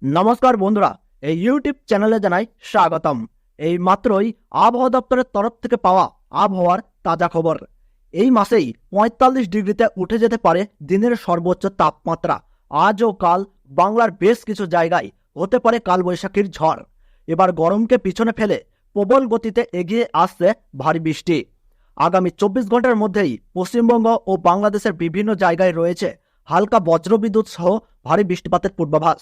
নমস্কার বন্ধুরা, এই ইউটিউব চ্যানেলে জানাই স্বাগতম। এই মাত্রই আবহাওয়া দপ্তরের তরফ থেকে পাওয়া আবহাওয়ার তাজা খবর। এই মাসেই ৪৫ ডিগ্রিতে উঠে যেতে পারে দিনের সর্বোচ্চ তাপমাত্রা। আজ ও কাল বাংলার বেশ কিছু জায়গায় হতে পারে কালবৈশাখীর ঝড়। এবার গরমকে পিছনে ফেলে প্রবল গতিতে এগিয়ে আসছে ভারী বৃষ্টি। আগামী ২৪ ঘন্টার মধ্যেই পশ্চিমবঙ্গ ও বাংলাদেশের বিভিন্ন জায়গায় রয়েছে হালকা বজ্রবিদ্যুৎ সহ ভারী বৃষ্টিপাতের পূর্বাভাস।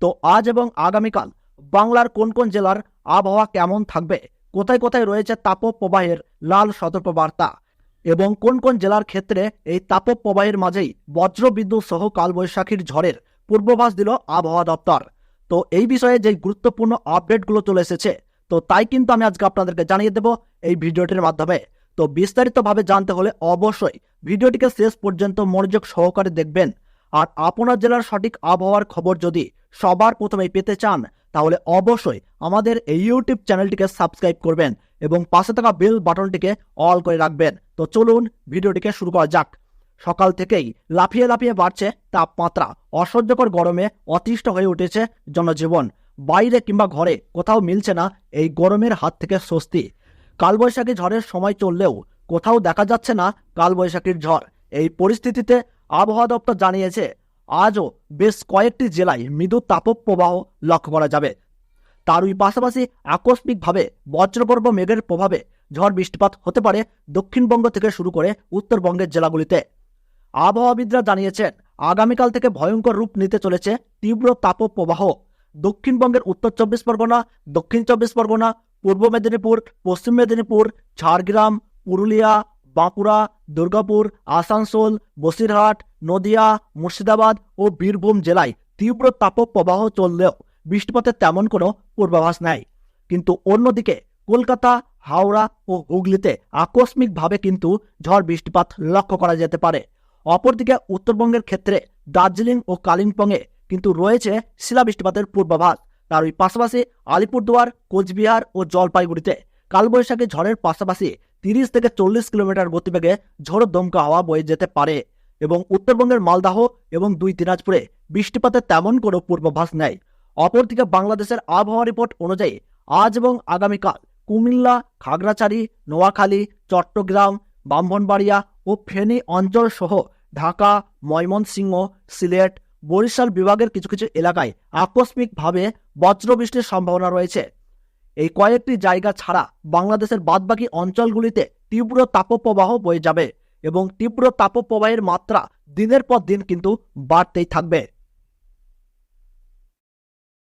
তো আজ এবং আগামীকাল বাংলার কোন কোন জেলার আবহাওয়া কেমন থাকবে, কোথায় কোথায় রয়েছে তাপপ্রবাহের লাল সতর্কবার্তা এবং কোন কোন জেলার ক্ষেত্রে এই তাপপ্রবাহের মাঝেই বজ্রবিদ্যুৎ সহ কালবৈশাখীর ঝড়ের পূর্বাভাস দিল আবহাওয়া দপ্তর। তো এই বিষয়ে যে গুরুত্বপূর্ণ আপডেটগুলো চলে এসেছে, তো তাই কিন্তু আমি আজকে আপনাদেরকে জানিয়ে দেব এই ভিডিওটির মাধ্যমে। তো বিস্তারিতভাবে জানতে হলে অবশ্যই ভিডিওটিকে শেষ পর্যন্ত মনোযোগ সহকারে দেখবেন। আর আপনার জেলার সঠিক আবহাওয়ার খবর যদি সবার প্রথমেই পেতে চান, তাহলে অবশ্যই আমাদের এই ইউটিউব চ্যানেলটিকে সাবস্ক্রাইব করবেন এবং পাশে থাকা বেল বাটনটিকে অল করে রাখবেন। তো চলুন ভিডিওটিকে শুরু করা যাক। সকাল থেকেই লাফিয়ে লাফিয়ে বাড়ছে তাপমাত্রা। অসহ্যকর গরমে অতিষ্ঠ হয়ে উঠেছে জনজীবন। বাইরে কিংবা ঘরে কোথাও মিলছে না এই গরমের হাত থেকে স্বস্তি। কালবৈশাখী ঝড়ের সময় চললেও কোথাও দেখা যাচ্ছে না কালবৈশাখীর ঝড়। এই পরিস্থিতিতে আবহাওয়া দপ্তর জানিয়েছে আজও বেশ কয়েকটি জেলায় মৃদু তাপপ্রবাহ লক্ষ্য করা যাবে। তারই পাশাপাশি আকস্মিকভাবে বজ্রগর্ভ মেঘের প্রভাবে ঝড় বৃষ্টিপাত হতে পারে দক্ষিণবঙ্গ থেকে শুরু করে উত্তরবঙ্গের জেলাগুলিতে। আবহাওয়াবিদরা জানিয়েছেন আগামীকাল থেকে ভয়ঙ্কর রূপ নিতে চলেছে তীব্র তাপপ্রবাহ। দক্ষিণবঙ্গের উত্তর ২৪ পরগনা, দক্ষিণ ২৪ পরগনা, পূর্ব মেদিনীপুর, পশ্চিম মেদিনীপুর, ঝাড়গ্রাম, পুরুলিয়া, বাঁকুড়া, দুর্গাপুর, আসানসোল, বসিরহাট, নদিয়া, মুর্শিদাবাদ ও বীরভূম জেলায় তীব্র তাপপ্রবাহ চললেও বৃষ্টিপাতের তেমন কোনো পূর্বাভাস নেই। কিন্তু অন্যদিকে কলকাতা, হাওড়া ও হুগলিতে আকস্মিকভাবে কিন্তু ঝড় বৃষ্টিপাত লক্ষ্য করা যেতে পারে। অপরদিকে উত্তরবঙ্গের ক্ষেত্রে দার্জিলিং ও কালিম্পংয়ে কিন্তু রয়েছে শিলা বৃষ্টিপাতের পূর্বাভাস। তার ওই পাশাপাশি আলিপুরদুয়ার, কোচবিহার ও জলপাইগুড়িতে কালবৈশাখী ঝড়ের পাশাপাশি ৩০ থেকে ৪০ কিলোমিটার গতিবেগে ঝোড়ো দমকা হাওয়া বয়ে যেতে পারে। এবং উত্তরবঙ্গের মালদাহ এবং ২ দিনাজপুরে বৃষ্টিপাতের তেমন কোনো পূর্বাভাস নেই। অপরদিকে বাংলাদেশের আবহাওয়া রিপোর্ট অনুযায়ী আজ এবং আগামীকাল কুমিল্লা, খাগড়াছড়ি, নোয়াখালী, চট্টগ্রাম, ব্রাহ্মণবাড়িয়া ও ফেনী অঞ্চল সহ ঢাকা, ময়মনসিংহ, সিলেট, বরিশাল বিভাগের কিছু কিছু এলাকায় আকস্মিকভাবে বজ্রবৃষ্টির সম্ভাবনা রয়েছে। এই কয়েকটি জায়গা ছাড়া বাংলাদেশের বাদবাকি অঞ্চলগুলিতে তীব্র তাপপ্রবাহ বয়ে যাবে এবং তীব্র তাপপ্রবাহের মাত্রা দিনের পর দিন কিন্তু বাড়তেই থাকবে।